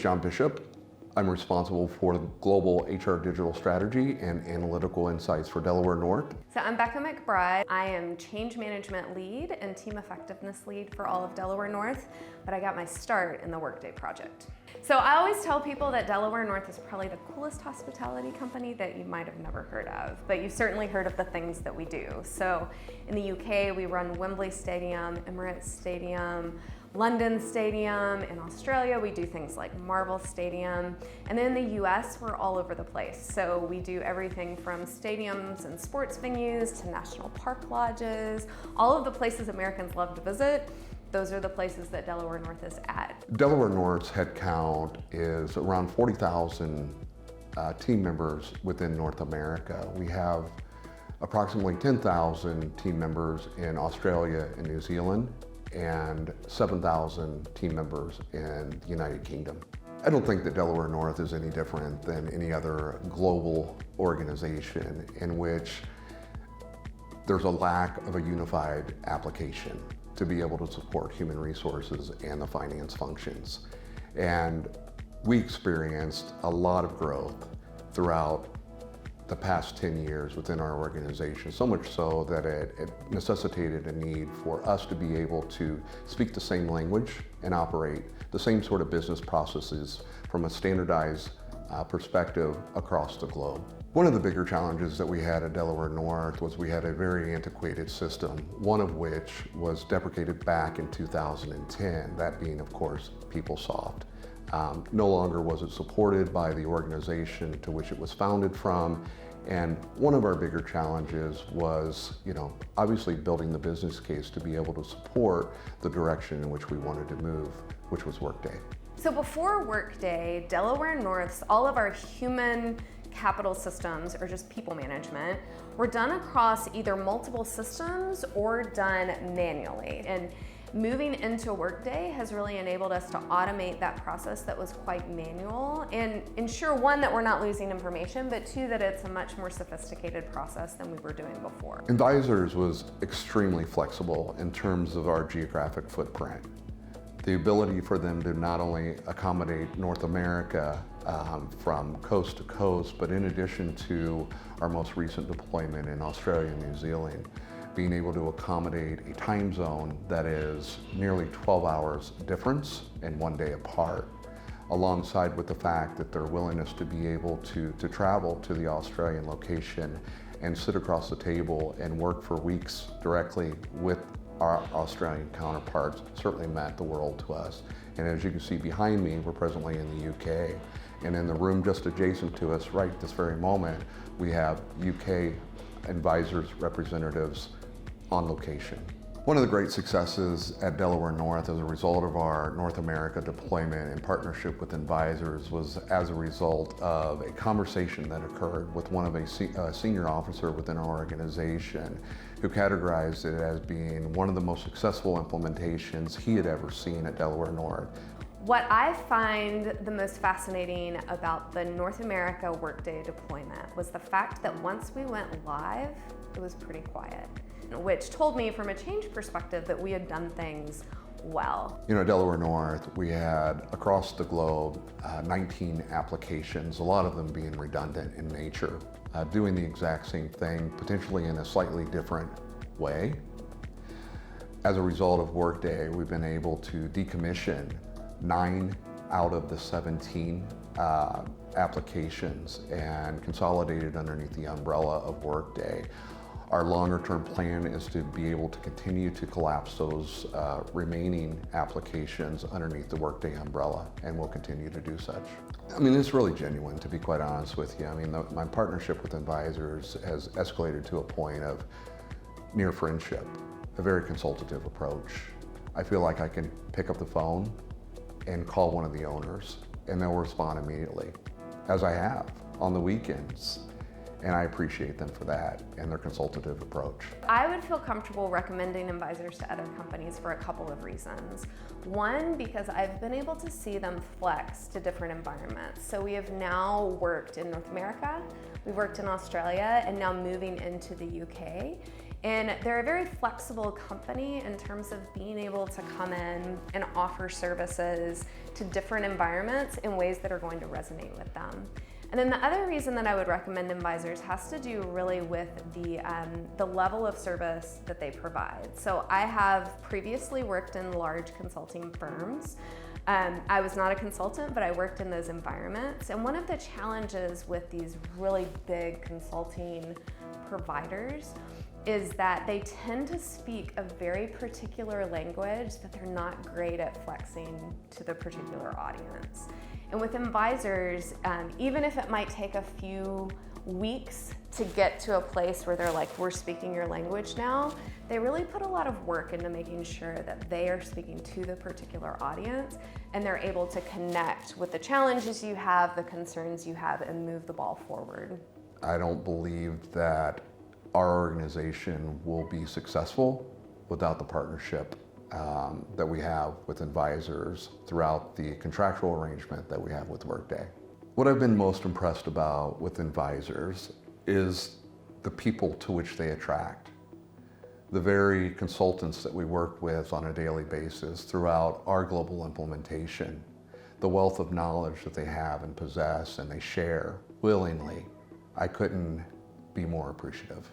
John Bishop. I'm responsible for the global HR digital strategy and analytical insights for Delaware North. So I'm Becca McBride. I am change management lead and team effectiveness lead for all of Delaware North, but I got my start in the Workday project. So I always tell people that Delaware North is probably the coolest hospitality company that you might have never heard of, but you've certainly heard of the things that we do. So in the UK, we run Wembley Stadium, Emirates Stadium, London Stadium. In Australia, we do things like Marvel Stadium. And then in the US, we're all over the place. So we do everything from stadiums and sports venues to national park lodges, all of the places Americans love to visit. Those are the places that Delaware North is at. Delaware North's headcount is around 40,000 team members within North America. We have approximately 10,000 team members in Australia and New Zealand, and 7,000 team members in the United Kingdom. I don't think that Delaware North is any different than any other global organization in which there's a lack of a unified application to be able to support human resources and the finance functions. And we experienced a lot of growth throughout the past 10 years within our organization, so much so that it necessitated a need for us to be able to speak the same language and operate the same sort of business processes from a standardized perspective across the globe. One of the bigger challenges that we had at Delaware North was we had a very antiquated system, one of which was deprecated back in 2010, that being, of course, PeopleSoft. No longer was it supported by the organization to which it was founded from. And one of our bigger challenges was, obviously building the business case to be able to support the direction in which we wanted to move, which was Workday. So before Workday, Delaware North's, all of our human capital systems, or just people management, were done across either multiple systems or done manually. And moving into Workday has really enabled us to automate that process that was quite manual and ensure, one, that we're not losing information, but two, that it's a much more sophisticated process than we were doing before. Invisors was extremely flexible in terms of our geographic footprint. The ability for them to not only accommodate North America from coast to coast, but in addition to our most recent deployment in Australia and New Zealand, being able to accommodate a time zone that is nearly 12 hours difference and 1 day apart, alongside with the fact that their willingness to be able to travel to the Australian location and sit across the table and work for weeks directly with our Australian counterparts certainly meant the world to us. And as you can see behind me, we're presently in the UK. And in the room just adjacent to us right this very moment, we have UK Invisors representatives on location. One of the great successes at Delaware North as a result of our North America deployment in partnership with Invisors was as a result of a conversation that occurred with one of a senior officer within our organization who categorized it as being one of the most successful implementations he had ever seen at Delaware North. What I find the most fascinating about the North America Workday deployment was the fact that once we went live, it was pretty quiet, which told me from a change perspective that we had done things well. At Delaware North, we had across the globe 19 applications, a lot of them being redundant in nature, doing the exact same thing, potentially in a slightly different way. As a result of Workday, we've been able to decommission 9 out of the 17 applications and consolidated underneath the umbrella of Workday. Our longer-term plan is to be able to continue to collapse those remaining applications underneath the Workday umbrella, and we'll continue to do such. It's really genuine, to be quite honest with you. My partnership with Invisors has escalated to a point of near friendship, a very consultative approach. I feel like I can pick up the phone and call one of the owners, and they'll respond immediately, as I have on the weekends. And I appreciate them for that and their consultative approach. I would feel comfortable recommending Invisors to other companies for a couple of reasons. One, because I've been able to see them flex to different environments. So we have now worked in North America, we've worked in Australia, and now moving into the UK. And they're a very flexible company in terms of being able to come in and offer services to different environments in ways that are going to resonate with them. And then the other reason that I would recommend Invisors has to do really with the level of service that they provide. So I have previously worked in large consulting firms. I was not a consultant, but I worked in those environments. And one of the challenges with these really big consulting providers is that they tend to speak a very particular language that they're not great at flexing to the particular audience. And with Invisors, even if it might take a few weeks to get to a place where they're like, we're speaking your language now, they really put a lot of work into making sure that they are speaking to the particular audience and they're able to connect with the challenges you have, the concerns you have, and move the ball forward. I don't believe that our organization will be successful without the partnership that we have with Invisors throughout the contractual arrangement that we have with Workday. What I've been most impressed about with Invisors is the people to which they attract. The very consultants that we work with on a daily basis throughout our global implementation, the wealth of knowledge that they have and possess and they share willingly, I couldn't be more appreciative.